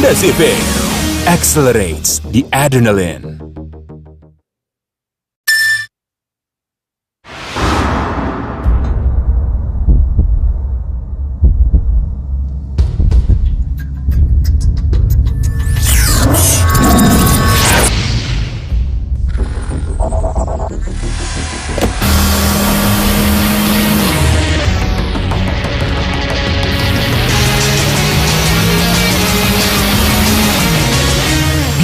Honda Civic accelerates the adrenaline.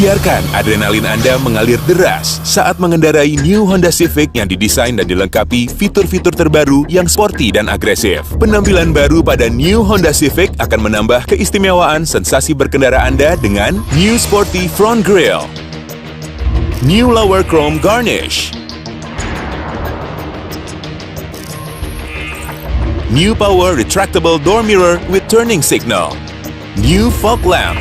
Biarkan adrenalin Anda mengalir deras saat mengendarai New Honda Civic yang didesain dan dilengkapi fitur-fitur terbaru yang sporty dan agresif. Penampilan baru pada New Honda Civic akan menambah keistimewaan sensasi berkendara Anda dengan New Sporty Front Grille, New Lower Chrome Garnish, New Power Retractable Door Mirror with Turning Signal, New Fog Lamp,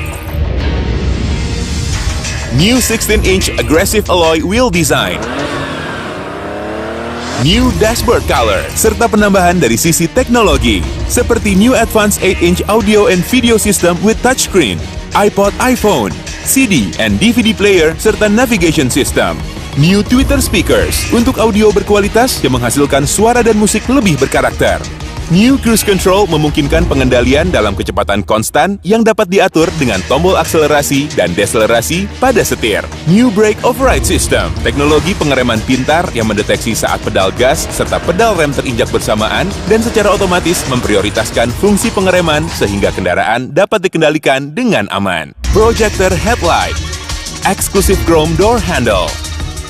New 16-inch aggressive alloy wheel design, New dashboard color, serta penambahan dari sisi teknologi, seperti New Advanced 8-inch audio and video system with touchscreen, iPod, iPhone, CD and DVD player, serta navigation system. New tweeter speakers untuk audio berkualitas yang menghasilkan suara dan musik lebih berkarakter. New Cruise Control memungkinkan pengendalian dalam kecepatan konstan yang dapat diatur dengan tombol akselerasi dan deselerasi pada setir. New Brake Override System, teknologi pengereman pintar yang mendeteksi saat pedal gas serta pedal rem terinjak bersamaan dan secara otomatis memprioritaskan fungsi pengereman sehingga kendaraan dapat dikendalikan dengan aman. Projector Headlight, Exclusive Chrome Door Handle,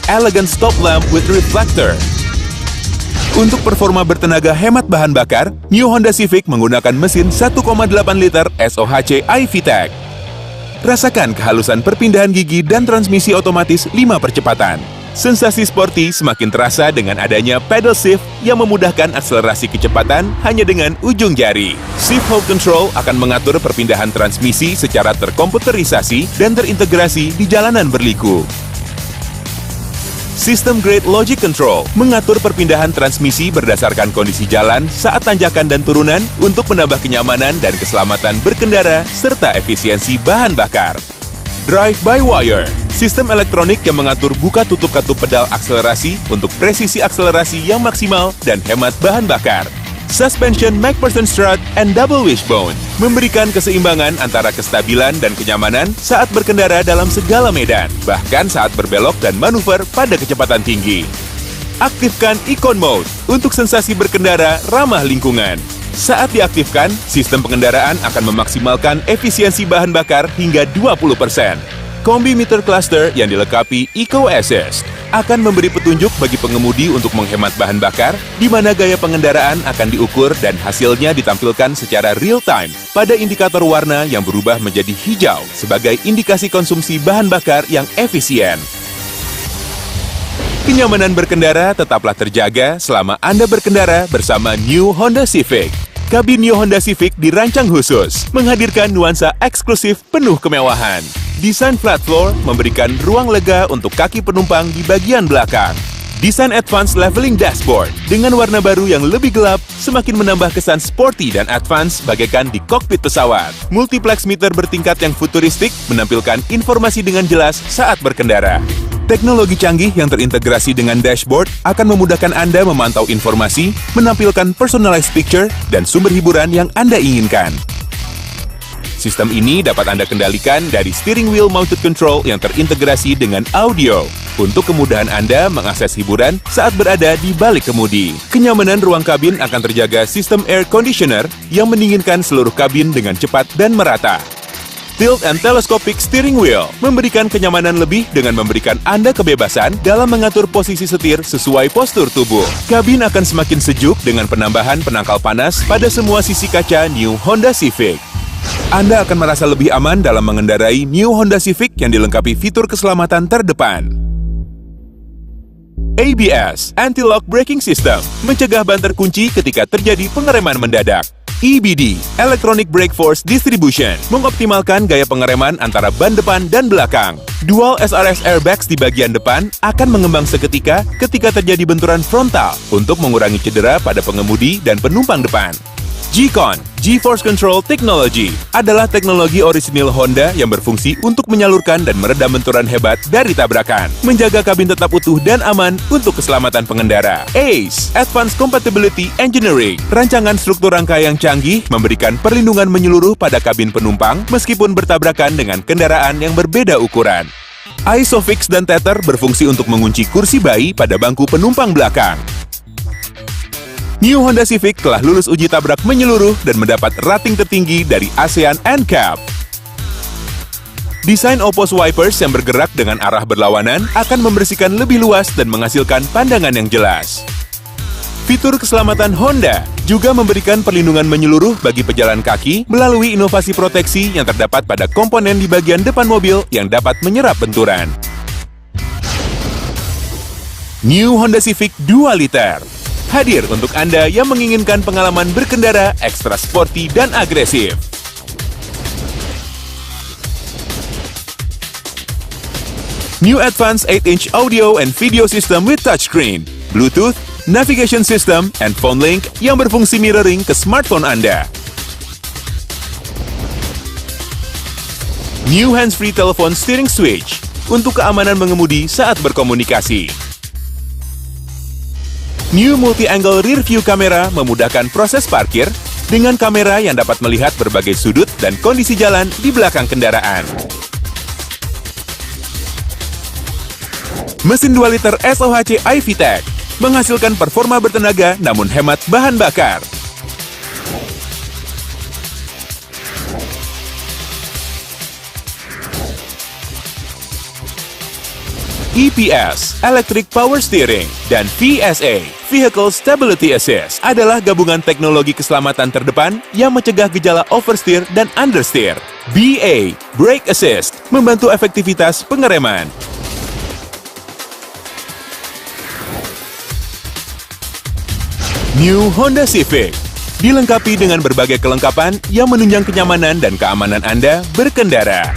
Elegant Stop Lamp with Reflector. Untuk performa bertenaga hemat bahan bakar, New Honda Civic menggunakan mesin 1,8 liter SOHC iVTEC. Rasakan kehalusan perpindahan gigi dan transmisi otomatis 5 percepatan. Sensasi sporty semakin terasa dengan adanya pedal shift yang memudahkan akselerasi kecepatan hanya dengan ujung jari. Shift Hold Control akan mengatur perpindahan transmisi secara terkomputerisasi dan terintegrasi di jalanan berliku. System Grade Logic Control mengatur perpindahan transmisi berdasarkan kondisi jalan saat tanjakan dan turunan untuk menambah kenyamanan dan keselamatan berkendara serta efisiensi bahan bakar. Drive by Wire, sistem elektronik yang mengatur buka tutup katup pedal akselerasi untuk presisi akselerasi yang maksimal dan hemat bahan bakar. Suspension MacPherson Strut and Double Wishbone memberikan keseimbangan antara kestabilan dan kenyamanan saat berkendara dalam segala medan, bahkan saat berbelok dan manuver pada kecepatan tinggi. Aktifkan Econ Mode untuk sensasi berkendara ramah lingkungan. Saat diaktifkan, sistem pengendaraan akan memaksimalkan efisiensi bahan bakar hingga 20%. Kombi Meter Cluster yang dilengkapi Eco Assist akan memberi petunjuk bagi pengemudi untuk menghemat bahan bakar, di mana gaya pengendaraan akan diukur dan hasilnya ditampilkan secara real-time pada indikator warna yang berubah menjadi hijau sebagai indikasi konsumsi bahan bakar yang efisien. Kenyamanan berkendara tetaplah terjaga selama Anda berkendara bersama New Honda Civic. Kabin New Honda Civic dirancang khusus, menghadirkan nuansa eksklusif penuh kemewahan. Desain flat floor memberikan ruang lega untuk kaki penumpang di bagian belakang. Desain advanced leveling dashboard dengan warna baru yang lebih gelap semakin menambah kesan sporty dan advance bagaikan di kokpit pesawat. Multiplex meter bertingkat yang futuristik menampilkan informasi dengan jelas saat berkendara. Teknologi canggih yang terintegrasi dengan dashboard akan memudahkan Anda memantau informasi, menampilkan personalized picture, dan sumber hiburan yang Anda inginkan. Sistem ini dapat Anda kendalikan dari steering wheel mounted control yang terintegrasi dengan audio untuk kemudahan Anda mengakses hiburan saat berada di balik kemudi. Kenyamanan ruang kabin akan terjaga sistem air conditioner yang mendinginkan seluruh kabin dengan cepat dan merata. Tilt and telescopic steering wheel memberikan kenyamanan lebih dengan memberikan Anda kebebasan dalam mengatur posisi setir sesuai postur tubuh. Kabin akan semakin sejuk dengan penambahan penangkal panas pada semua sisi kaca New Honda Civic. Anda akan merasa lebih aman dalam mengendarai New Honda Civic yang dilengkapi fitur keselamatan terdepan. ABS, Anti-Lock Braking System, mencegah ban terkunci ketika terjadi pengereman mendadak. EBD, Electronic Brake Force Distribution, mengoptimalkan gaya pengereman antara ban depan dan belakang. Dual SRS airbags di bagian depan akan mengembang seketika ketika terjadi benturan frontal untuk mengurangi cedera pada pengemudi dan penumpang depan. G-Con, GeForce Control Technology adalah teknologi orisinil Honda yang berfungsi untuk menyalurkan dan meredam benturan hebat dari tabrakan, menjaga kabin tetap utuh dan aman untuk keselamatan pengendara. ACE, Advanced Compatibility Engineering, rancangan struktur rangka yang canggih memberikan perlindungan menyeluruh pada kabin penumpang meskipun bertabrakan dengan kendaraan yang berbeda ukuran. ISOFIX dan Tether berfungsi untuk mengunci kursi bayi pada bangku penumpang belakang. New Honda Civic telah lulus uji tabrak menyeluruh dan mendapat rating tertinggi dari ASEAN NCAP. Desain Opus wipers yang bergerak dengan arah berlawanan akan membersihkan lebih luas dan menghasilkan pandangan yang jelas. Fitur keselamatan Honda juga memberikan perlindungan menyeluruh bagi pejalan kaki melalui inovasi proteksi yang terdapat pada komponen di bagian depan mobil yang dapat menyerap benturan. New Honda Civic 2 liter hadir untuk Anda yang menginginkan pengalaman berkendara ekstra sporty dan agresif. New Advanced 8-inch audio and video system with touchscreen, Bluetooth, navigation system, and phone link yang berfungsi mirroring ke smartphone Anda. New hands-free telepon steering switch untuk keamanan mengemudi saat berkomunikasi. New multi-angle rear view kamera memudahkan proses parkir dengan kamera yang dapat melihat berbagai sudut dan kondisi jalan di belakang kendaraan. Mesin 2 liter SOHC iVTEC menghasilkan performa bertenaga namun hemat bahan bakar. EPS, Electric Power Steering, dan VSA, Vehicle Stability Assist, adalah gabungan teknologi keselamatan terdepan yang mencegah gejala oversteer dan understeer. BA, Brake Assist, membantu efektivitas pengereman. New Honda Civic dilengkapi dengan berbagai kelengkapan yang menunjang kenyamanan dan keamanan Anda berkendara.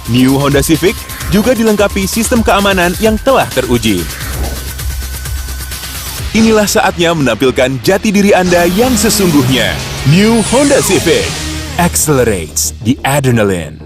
New Honda Civic juga dilengkapi sistem keamanan yang telah teruji. Inilah saatnya menampilkan jati diri Anda yang sesungguhnya. New Honda Civic accelerates the adrenaline.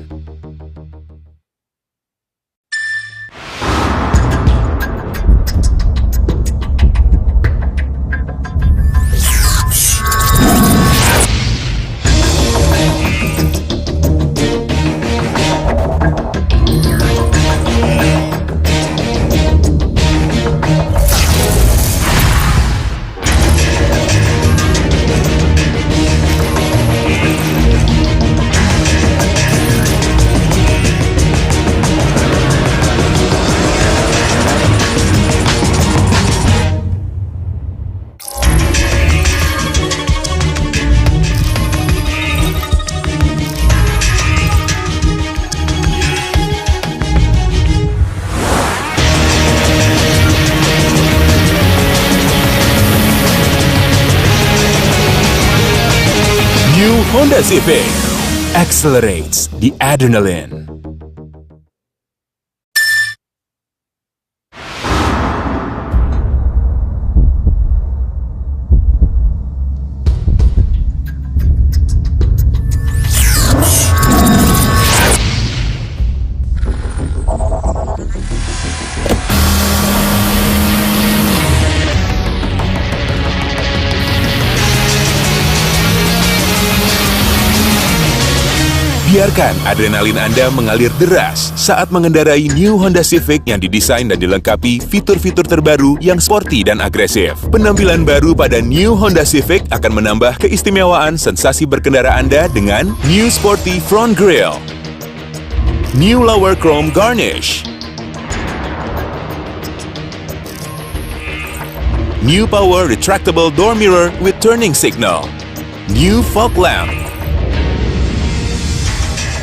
New Honda Civic accelerates the adrenaline. Biarkan adrenalin Anda mengalir deras saat mengendarai New Honda Civic yang didesain dan dilengkapi fitur-fitur terbaru yang sporty dan agresif. Penampilan baru pada New Honda Civic akan menambah keistimewaan sensasi berkendara Anda dengan New Sporty Front Grille, New Lower Chrome Garnish, New Power Retractable Door Mirror with Turning Signal, New Fog Lamp,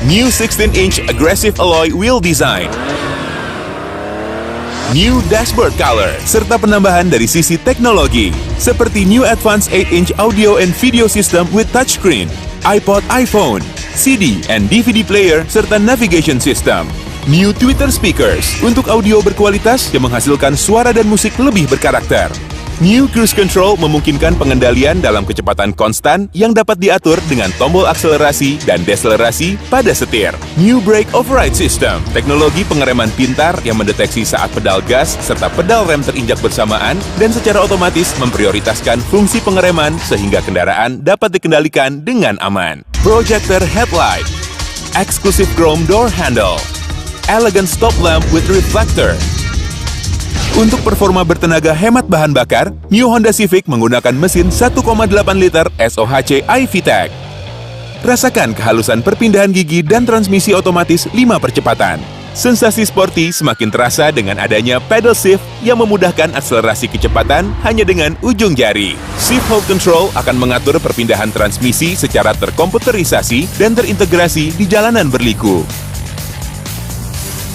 New 16-inch Aggressive Alloy Wheel Design, New Dashboard Color, serta penambahan dari sisi teknologi, seperti New Advanced 8-inch Audio and Video System with Touchscreen, iPod, iPhone, CD and DVD player, serta Navigation System, New Twitter Speakers untuk audio berkualitas yang menghasilkan suara dan musik lebih berkarakter. New Cruise Control memungkinkan pengendalian dalam kecepatan konstan yang dapat diatur dengan tombol akselerasi dan deselerasi pada setir. New Brake Override System, teknologi pengereman pintar yang mendeteksi saat pedal gas serta pedal rem terinjak bersamaan dan secara otomatis memprioritaskan fungsi pengereman sehingga kendaraan dapat dikendalikan dengan aman. Projector Headlight, Exclusive Chrome Door Handle, Elegant Stop Lamp with Reflector. Untuk performa bertenaga hemat bahan bakar, New Honda Civic menggunakan mesin 1,8 liter SOHC iVTEC. Rasakan kehalusan perpindahan gigi dan transmisi otomatis 5 percepatan. Sensasi sporty semakin terasa dengan adanya pedal shift yang memudahkan akselerasi kecepatan hanya dengan ujung jari. Shift Hold Control akan mengatur perpindahan transmisi secara terkomputerisasi dan terintegrasi di jalanan berliku.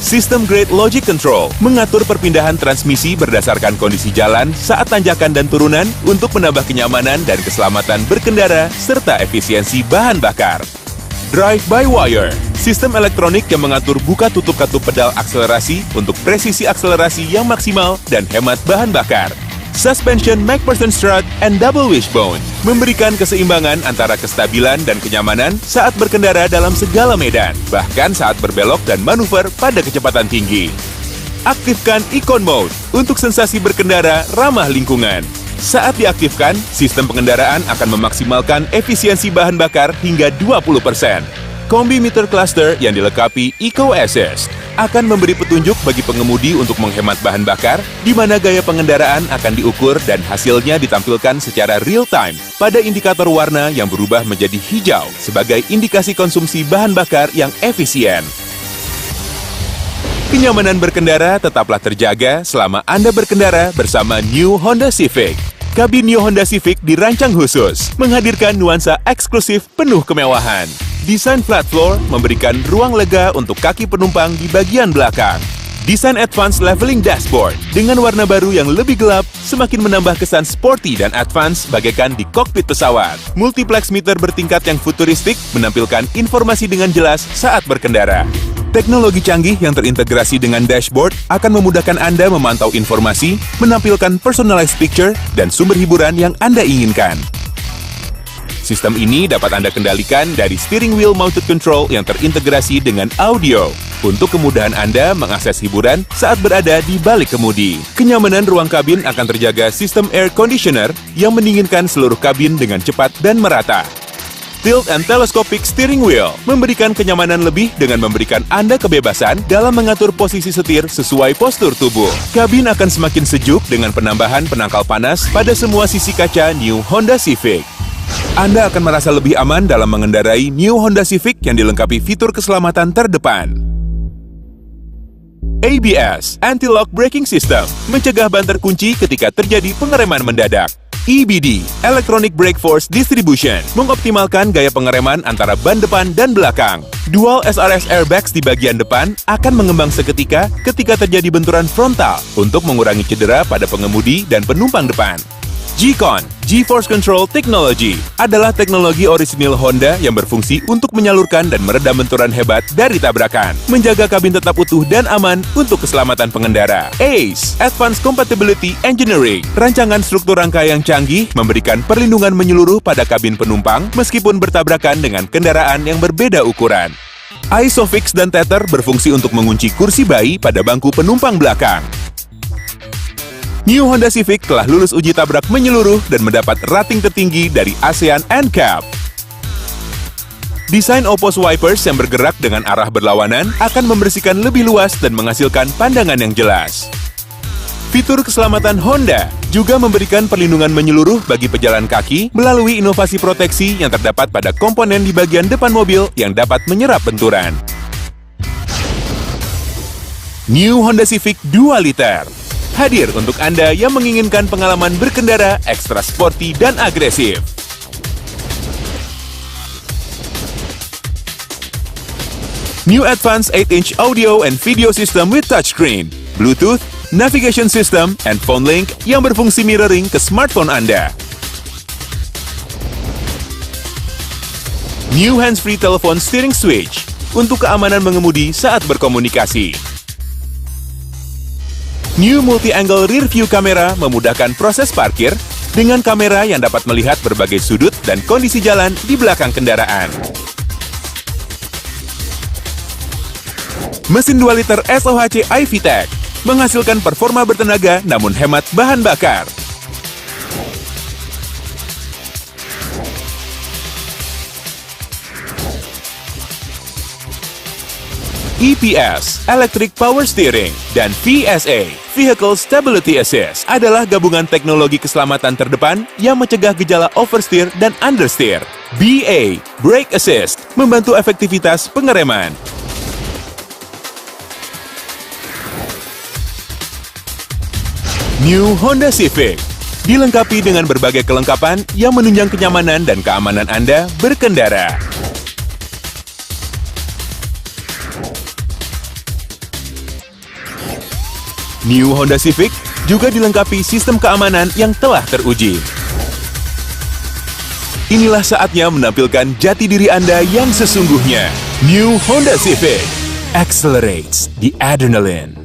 System Grade Logic Control mengatur perpindahan transmisi berdasarkan kondisi jalan saat tanjakan dan turunan untuk menambah kenyamanan dan keselamatan berkendara serta efisiensi bahan bakar. Drive by Wire, sistem elektronik yang mengatur buka tutup katup pedal akselerasi untuk presisi akselerasi yang maksimal dan hemat bahan bakar. Suspension MacPherson Strut and Double Wishbone memberikan keseimbangan antara kestabilan dan kenyamanan saat berkendara dalam segala medan, bahkan saat berbelok dan manuver pada kecepatan tinggi. Aktifkan Econ Mode untuk sensasi berkendara ramah lingkungan. Saat diaktifkan, sistem pengendaraan akan memaksimalkan efisiensi bahan bakar hingga 20%. Kombi Meter Cluster yang dilengkapi Eco Assist akan memberi petunjuk bagi pengemudi untuk menghemat bahan bakar, di mana gaya pengendaraan akan diukur dan hasilnya ditampilkan secara real-time pada indikator warna yang berubah menjadi hijau sebagai indikasi konsumsi bahan bakar yang efisien. Kenyamanan berkendara tetaplah terjaga selama Anda berkendara bersama New Honda Civic. Kabin New Honda Civic dirancang khusus, menghadirkan nuansa eksklusif penuh kemewahan. Desain flat floor memberikan ruang lega untuk kaki penumpang di bagian belakang. Desain advance leveling dashboard dengan warna baru yang lebih gelap semakin menambah kesan sporty dan advance bagaikan di kokpit pesawat. Multiplex meter bertingkat yang futuristik menampilkan informasi dengan jelas saat berkendara. Teknologi canggih yang terintegrasi dengan dashboard akan memudahkan Anda memantau informasi, menampilkan personalized picture, dan sumber hiburan yang Anda inginkan. Sistem ini dapat Anda kendalikan dari steering wheel mounted control yang terintegrasi dengan audio untuk kemudahan Anda mengakses hiburan saat berada di balik kemudi. Kenyamanan ruang kabin akan terjaga sistem air conditioner yang mendinginkan seluruh kabin dengan cepat dan merata. Tilt and telescopic steering wheel memberikan kenyamanan lebih dengan memberikan Anda kebebasan dalam mengatur posisi setir sesuai postur tubuh. Kabin akan semakin sejuk dengan penambahan penangkal panas pada semua sisi kaca New Honda Civic. Anda akan merasa lebih aman dalam mengendarai New Honda Civic yang dilengkapi fitur keselamatan terdepan. ABS, Anti-Lock Braking System, mencegah ban terkunci ketika terjadi pengereman mendadak. EBD, Electronic Brake Force Distribution, mengoptimalkan gaya pengereman antara ban depan dan belakang. Dual SRS airbags di bagian depan akan mengembang seketika ketika terjadi benturan frontal untuk mengurangi cedera pada pengemudi dan penumpang depan. G-Con, G-Force Control Technology, adalah teknologi orisinil Honda yang berfungsi untuk menyalurkan dan meredam benturan hebat dari tabrakan, menjaga kabin tetap utuh dan aman untuk keselamatan pengendara. ACE, Advanced Compatibility Engineering, rancangan struktur rangka yang canggih memberikan perlindungan menyeluruh pada kabin penumpang meskipun bertabrakan dengan kendaraan yang berbeda ukuran. ISOFIX dan tether berfungsi untuk mengunci kursi bayi pada bangku penumpang belakang. New Honda Civic telah lulus uji tabrak menyeluruh dan mendapat rating tertinggi dari ASEAN NCAP. Desain Opus wipers yang bergerak dengan arah berlawanan akan membersihkan lebih luas dan menghasilkan pandangan yang jelas. Fitur keselamatan Honda juga memberikan perlindungan menyeluruh bagi pejalan kaki melalui inovasi proteksi yang terdapat pada komponen di bagian depan mobil yang dapat menyerap benturan. New Honda Civic 2 liter. Hadir untuk Anda yang menginginkan pengalaman berkendara ekstra sporty dan agresif. New Advanced 8-inch audio and video system with touchscreen, Bluetooth, navigation system, and phone link yang berfungsi mirroring ke smartphone Anda. New hands-free telephone steering switch, untuk keamanan mengemudi saat berkomunikasi. New Multi-Angle Rear View Camera memudahkan proses parkir dengan kamera yang dapat melihat berbagai sudut dan kondisi jalan di belakang kendaraan. Mesin 2 liter SOHC iVTEC menghasilkan performa bertenaga namun hemat bahan bakar. EPS, Electric Power Steering, dan VSA, Vehicle Stability Assist adalah gabungan teknologi keselamatan terdepan yang mencegah gejala oversteer dan understeer. BA, Brake Assist, membantu efektivitas pengereman. New Honda Civic dilengkapi dengan berbagai kelengkapan yang menunjang kenyamanan dan keamanan Anda berkendara. New Honda Civic juga dilengkapi sistem keamanan yang telah teruji. Inilah saatnya menampilkan jati diri Anda yang sesungguhnya. New Honda Civic accelerates the adrenaline.